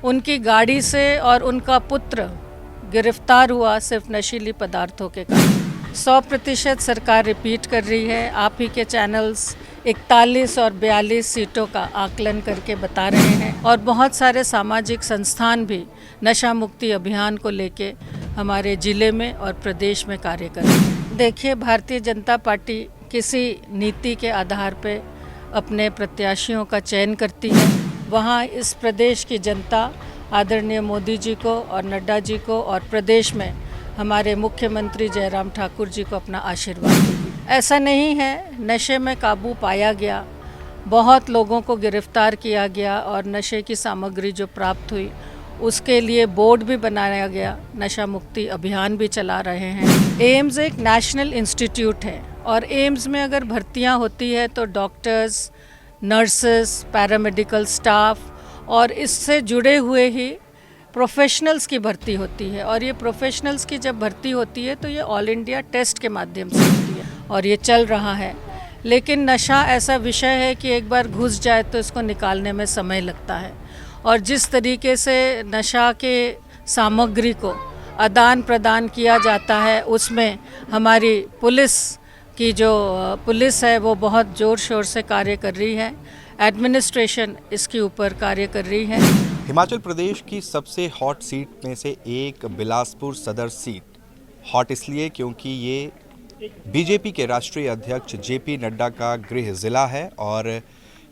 उनकी गाड़ी से और उनका पुत्र गिरफ्तार हुआ सिर्फ नशीली पदार्थों के कारण। 100% सरकार रिपीट कर रही है। आप ही के चैनल्स 41 और 42 सीटों का आकलन करके बता रहे हैं और बहुत सारे सामाजिक संस्थान भी नशा मुक्ति अभियान को लेके हमारे ज़िले में और प्रदेश में कार्य कर रहे हैं। देखिए, भारतीय जनता पार्टी किसी नीति के आधार पे अपने प्रत्याशियों का चयन करती है। वहाँ इस प्रदेश की जनता आदरणीय मोदी जी को और नड्डा जी को और प्रदेश में हमारे मुख्यमंत्री जयराम ठाकुर जी को अपना आशीर्वाद देगी। ऐसा नहीं है, नशे में काबू पाया गया, बहुत लोगों को गिरफ्तार किया गया और नशे की सामग्री जो प्राप्त हुई उसके लिए बोर्ड भी बनाया गया, नशा मुक्ति अभियान भी चला रहे हैं। एम्स एक नेशनल इंस्टीट्यूट है और एम्स में अगर भर्तियां होती है तो डॉक्टर्स, नर्सेस, पैरामेडिकल स्टाफ और इससे जुड़े हुए ही प्रोफेशनल्स की भर्ती होती है और ये प्रोफेशनल्स की जब भर्ती होती है तो ये ऑल इंडिया टेस्ट के माध्यम से होती है और ये चल रहा है। लेकिन नशा ऐसा विषय है कि एक बार घुस जाए तो इसको निकालने में समय लगता है और जिस तरीके से नशा के सामग्री को आदान प्रदान किया जाता है उसमें हमारी पुलिस की जो पुलिस है वो बहुत ज़ोर शोर से कार्य कर रही है। एडमिनिस्ट्रेशन इसके ऊपर कार्य कर रही है। हिमाचल प्रदेश की सबसे हॉट सीट में से एक बिलासपुर सदर सीट हॉट इसलिए क्योंकि ये बीजेपी के राष्ट्रीय अध्यक्ष जेपी नड्डा का गृह ज़िला है और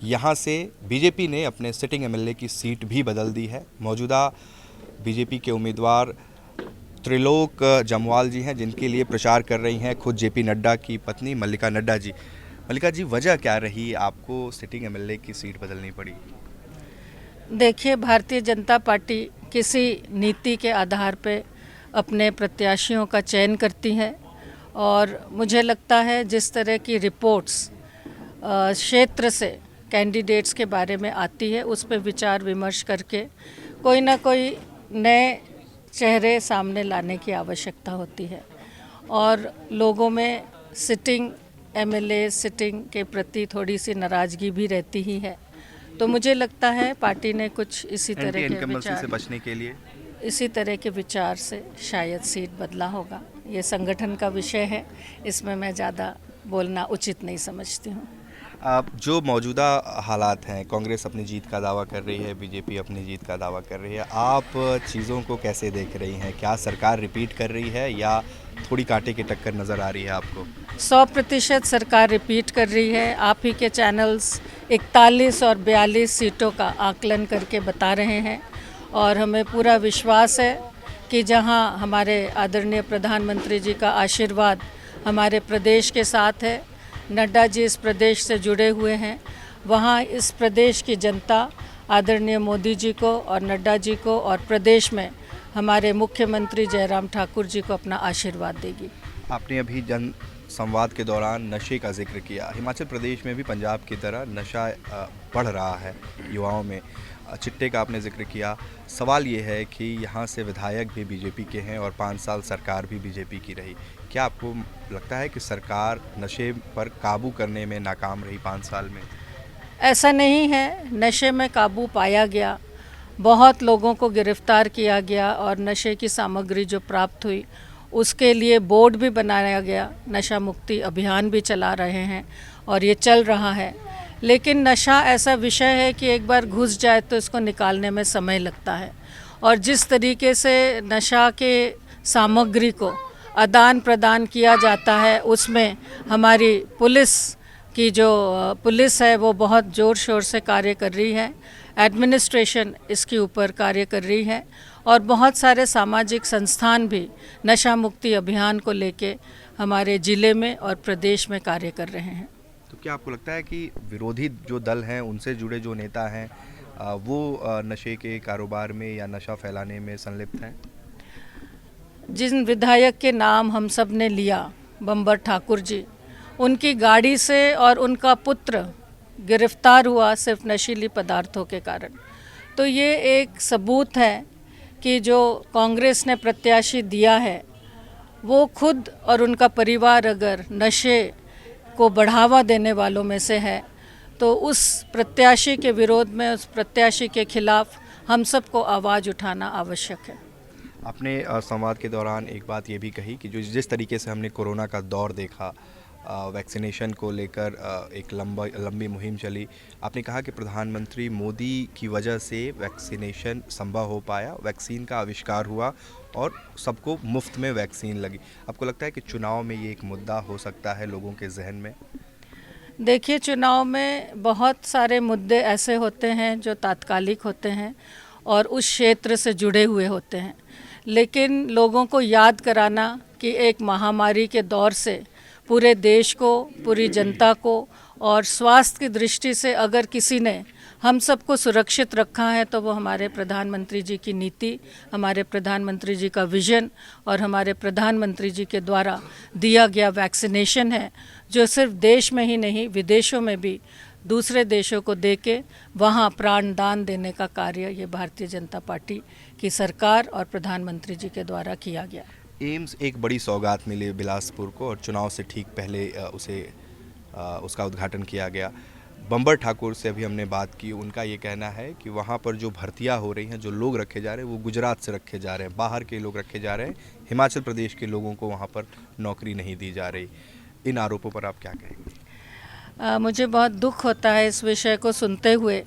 यहाँ से बीजेपी ने अपने सिटिंग एमएलए की सीट भी बदल दी है। मौजूदा बीजेपी के उम्मीदवार त्रिलोक जम्वाल जी हैं जिनके लिए प्रचार कर रही हैं खुद जेपी नड्डा की पत्नी मल्लिका नड्डा जी। मल्लिका जी, वजह क्या रही आपको सिटिंग एमएलए की सीट बदलनी पड़ी? देखिए, भारतीय जनता पार्टी किसी नीति के आधार पे अपने प्रत्याशियों का चयन करती है और मुझे लगता है जिस तरह की रिपोर्ट्स क्षेत्र से कैंडिडेट्स के बारे में आती है उस पर विचार विमर्श करके कोई ना कोई नए चेहरे सामने लाने की आवश्यकता होती है और लोगों में सिटिंग एमएलए सिटिंग के प्रति थोड़ी सी नाराज़गी भी रहती ही है। तो मुझे लगता है पार्टी ने कुछ इसी तरह के विचार से बचने के लिए इसी तरह के विचार से शायद सीट बदला होगा। ये संगठन का विषय है, इसमें मैं ज़्यादा बोलना उचित नहीं समझती हूँ। जो मौजूदा हालात हैं, कांग्रेस अपनी जीत का दावा कर रही है, बीजेपी अपनी जीत का दावा कर रही है, आप चीज़ों को कैसे देख रही हैं? क्या सरकार रिपीट कर रही है या थोड़ी कांटे की टक्कर नज़र आ रही है आपको? 100% सरकार रिपीट कर रही है। आप ही के चैनल्स 41 और 42 सीटों का आकलन करके बता रहे हैं और हमें पूरा विश्वास है कि जहां हमारे आदरणीय प्रधानमंत्री जी का आशीर्वाद हमारे प्रदेश के साथ है, नड्डा जी इस प्रदेश से जुड़े हुए हैं, वहाँ इस प्रदेश की जनता आदरणीय मोदी जी को और नड्डा जी को और प्रदेश में हमारे मुख्यमंत्री जयराम ठाकुर जी को अपना आशीर्वाद देगी। आपने अभी जन संवाद के दौरान नशे का जिक्र किया। हिमाचल प्रदेश में भी पंजाब की तरह नशा बढ़ रहा है युवाओं में। चिट्टे का आपने जिक्र किया। सवाल ये है कि यहाँ से विधायक भी बीजेपी के हैं और 5 साल सरकार भी बीजेपी की रही। क्या आपको लगता है कि सरकार नशे पर काबू करने में नाकाम रही 5 साल में? ऐसा नहीं है, नशे में काबू पाया गया, बहुत लोगों को गिरफ्तार किया गया और नशे की सामग्री जो प्राप्त हुई उसके लिए बोर्ड भी बनाया गया, नशा मुक्ति अभियान भी चला रहे हैं और ये चल रहा है। लेकिन नशा ऐसा विषय है कि एक बार घुस जाए तो इसको निकालने में समय लगता है और जिस तरीके से नशा के सामग्री को आदान प्रदान किया जाता है उसमें हमारी पुलिस की जो पुलिस है वो बहुत ज़ोर शोर से कार्य कर रही है। एडमिनिस्ट्रेशन इसके ऊपर कार्य कर रही है और बहुत सारे सामाजिक संस्थान भी नशा मुक्ति अभियान को लेके हमारे ज़िले में और प्रदेश में कार्य कर रहे हैं। तो क्या आपको लगता है कि विरोधी जो दल हैं उनसे जुड़े जो नेता हैं वो नशे के कारोबार में या नशा फैलाने में संलिप्त हैं? जिन विधायक के नाम हम सब ने लिया, बम्बर ठाकुर जी, उनकी गाड़ी से और उनका पुत्र गिरफ्तार हुआ सिर्फ नशीली पदार्थों के कारण। तो ये एक सबूत है कि जो कांग्रेस ने प्रत्याशी दिया है वो खुद और उनका परिवार अगर नशे को बढ़ावा देने वालों में से है तो उस प्रत्याशी के विरोध में, उस प्रत्याशी के खिलाफ हम सबको आवाज़ उठाना आवश्यक है। आपने संवाद के दौरान एक बात ये भी कही कि जो जिस तरीके से हमने कोरोना का दौर देखा, वैक्सीनेशन को लेकर एक लंबी मुहिम चली। आपने कहा कि प्रधानमंत्री मोदी की वजह से वैक्सीनेशन संभव हो पाया, वैक्सीन का आविष्कार हुआ और सबको मुफ्त में वैक्सीन लगी। आपको लगता है कि चुनाव में ये एक मुद्दा हो सकता है लोगों के जहन में? देखिए, चुनाव में बहुत सारे मुद्दे ऐसे होते हैं जो तात्कालिक होते हैं और उस क्षेत्र से जुड़े हुए होते हैं, लेकिन लोगों को याद कराना कि एक महामारी के दौर से पूरे देश को, पूरी जनता को और स्वास्थ्य की दृष्टि से अगर किसी ने हम सबको सुरक्षित रखा है तो वो हमारे प्रधानमंत्री जी की नीति, हमारे प्रधानमंत्री जी का विजन और हमारे प्रधानमंत्री जी के द्वारा दिया गया वैक्सीनेशन है, जो सिर्फ देश में ही नहीं विदेशों में भी दूसरे देशों को देके वहाँ प्राणदान देने का कार्य ये भारतीय जनता पार्टी की सरकार और प्रधानमंत्री जी के द्वारा किया गया। एम्स एक बड़ी सौगात मिली बिलासपुर को और चुनाव से ठीक पहले उसका उद्घाटन किया गया। बम्बर ठाकुर से अभी हमने बात की, उनका ये कहना है कि वहाँ पर जो भर्तियाँ हो रही हैं, जो लोग रखे जा रहे हैं वो गुजरात से रखे जा रहे हैं, बाहर के लोग रखे जा रहे हैं, हिमाचल प्रदेश के लोगों को वहाँ पर नौकरी नहीं दी जा रही। इन आरोपों पर आप क्या कहेंगे? मुझे बहुत दुख होता है इस विषय को सुनते हुए।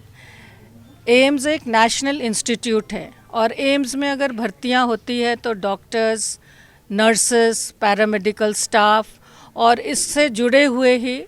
एम्स एक नेशनल इंस्टीट्यूट है और एम्स में अगर भर्तियां होती है तो डॉक्टर्स, नर्सेस, पैरामेडिकल स्टाफ और इससे जुड़े हुए ही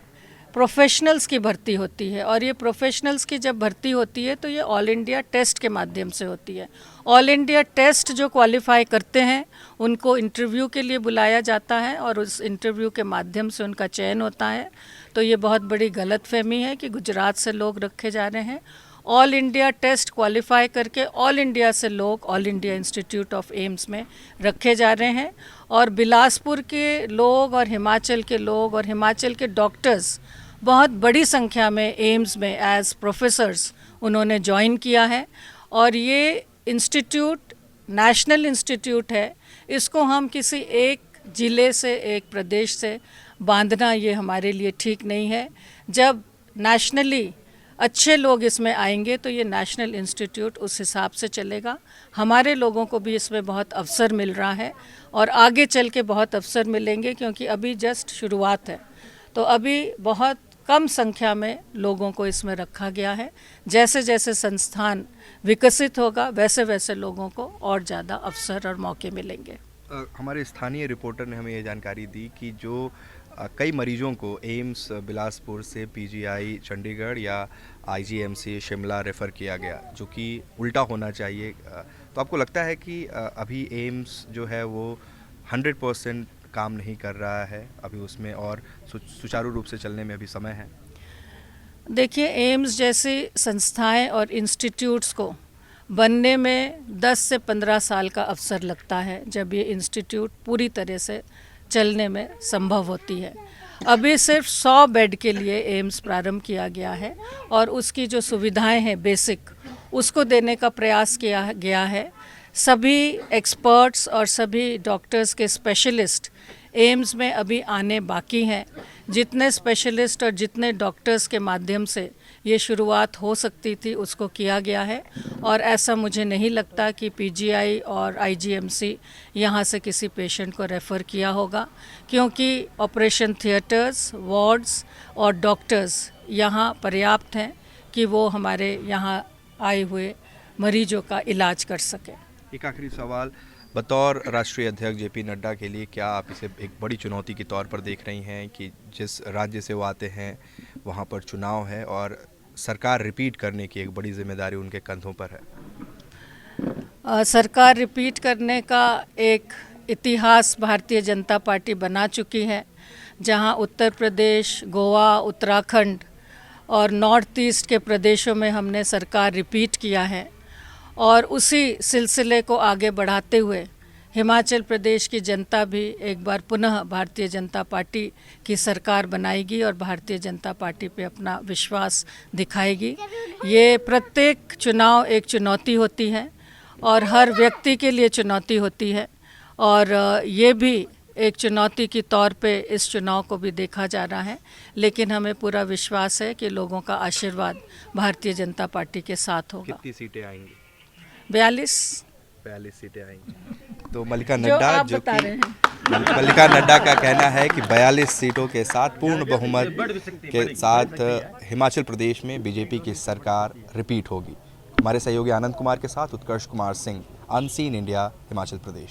प्रोफेशनल्स की भर्ती होती है। और ये प्रोफेशनल्स की जब भर्ती होती है तो ये ऑल इंडिया टेस्ट के माध्यम से होती है। ऑल इंडिया टेस्ट जो क्वालिफाई करते हैं उनको इंटरव्यू के लिए बुलाया जाता है और उस इंटरव्यू के माध्यम से उनका चयन होता है। तो ये बहुत बड़ी गलतफहमी है कि गुजरात से लोग रखे जा रहे हैं। ऑल इंडिया टेस्ट क्वालिफाई करके ऑल इंडिया से लोग all India institute of AIIMS में रखे जा रहे हैं और बिलासपुर के लोग और हिमाचल के लोग और हिमाचल के डॉक्टर्स बहुत बड़ी संख्या में एम्स में एज प्रोफेसर्स उन्होंने ज्वाइन किया है। और ये इंस्टीट्यूट नेशनल इंस्टीट्यूट है, इसको हम किसी एक ज़िले से, एक प्रदेश से बांधना ये हमारे लिए ठीक नहीं है। जब नेशनली अच्छे लोग इसमें आएंगे तो ये नेशनल इंस्टीट्यूट उस हिसाब से चलेगा। हमारे लोगों को भी इसमें बहुत अवसर मिल रहा है और आगे चल के बहुत अवसर मिलेंगे, क्योंकि अभी जस्ट शुरुआत है। तो अभी बहुत कम संख्या में लोगों को इसमें रखा गया है। जैसे जैसे संस्थान विकसित होगा वैसे वैसे लोगों को और ज़्यादा अवसर और मौके मिलेंगे। हमारे स्थानीय रिपोर्टर ने हमें ये जानकारी दी कि जो कई मरीजों को एम्स बिलासपुर से पीजीआई चंडीगढ़ या आईजीएमसी शिमला रेफ़र किया गया, जो कि उल्टा होना चाहिए। तो आपको लगता है कि अभी एम्स जो है वो 100% काम नहीं कर रहा है अभी उसमें और सुचारू रूप से चलने में अभी समय है? देखिए, एम्स जैसी संस्थाएं और इंस्टीट्यूट्स को बनने में 10 से 15 साल का अवसर लगता है जब ये इंस्टीट्यूट पूरी तरह से चलने में संभव होती है। अभी सिर्फ 100 बेड के लिए एम्स प्रारंभ किया गया है और उसकी जो सुविधाएं हैं बेसिक, उसको देने का प्रयास किया गया है। सभी एक्सपर्ट्स और सभी डॉक्टर्स के स्पेशलिस्ट एम्स में अभी आने बाकी हैं। जितने स्पेशलिस्ट और जितने डॉक्टर्स के माध्यम से ये शुरुआत हो सकती थी उसको किया गया है और ऐसा मुझे नहीं लगता कि पीजीआई और आईजीएमसी यहाँ से किसी पेशेंट को रेफ़र किया होगा, क्योंकि ऑपरेशन थिएटर्स, वार्ड्स और डॉक्टर्स यहाँ पर्याप्त हैं कि वो हमारे यहाँ आए हुए मरीजों का इलाज कर सकें। एक आखिरी सवाल, बतौर राष्ट्रीय अध्यक्ष जेपी नड्डा के लिए क्या आप इसे एक बड़ी चुनौती के तौर पर देख रही हैं कि जिस राज्य से वो आते हैं वहाँ पर चुनाव है और सरकार रिपीट करने की एक बड़ी जिम्मेदारी उनके कंधों पर है? सरकार रिपीट करने का एक इतिहास भारतीय जनता पार्टी बना चुकी है, जहाँ उत्तर प्रदेश, गोवा, उत्तराखंड और नॉर्थ ईस्ट के प्रदेशों में हमने सरकार रिपीट किया है और उसी सिलसिले को आगे बढ़ाते हुए हिमाचल प्रदेश की जनता भी एक बार पुनः भारतीय जनता पार्टी की सरकार बनाएगी और भारतीय जनता पार्टी पे अपना विश्वास दिखाएगी। ये प्रत्येक चुनाव एक चुनौती होती है और हर व्यक्ति के लिए चुनौती होती है और ये भी एक चुनौती के तौर पे इस चुनाव को भी देखा जा रहा है, लेकिन हमें पूरा विश्वास है कि लोगों का आशीर्वाद भारतीय जनता पार्टी के साथ होगा। कितनी सीटें आएंगी? 42। 42 सीटें आएंगी। तो मल्लिका जो नड्डा आप जो बता कि रहे हैं। मल्लिका नड्डा का कहना है कि 42 सीटों के साथ पूर्ण बहुमत के साथ हिमाचल प्रदेश में बीजेपी की सरकार रिपीट होगी। हमारे सहयोगी आनंद कुमार के साथ उत्कर्ष कुमार सिंह, अनसीन इंडिया, हिमाचल प्रदेश।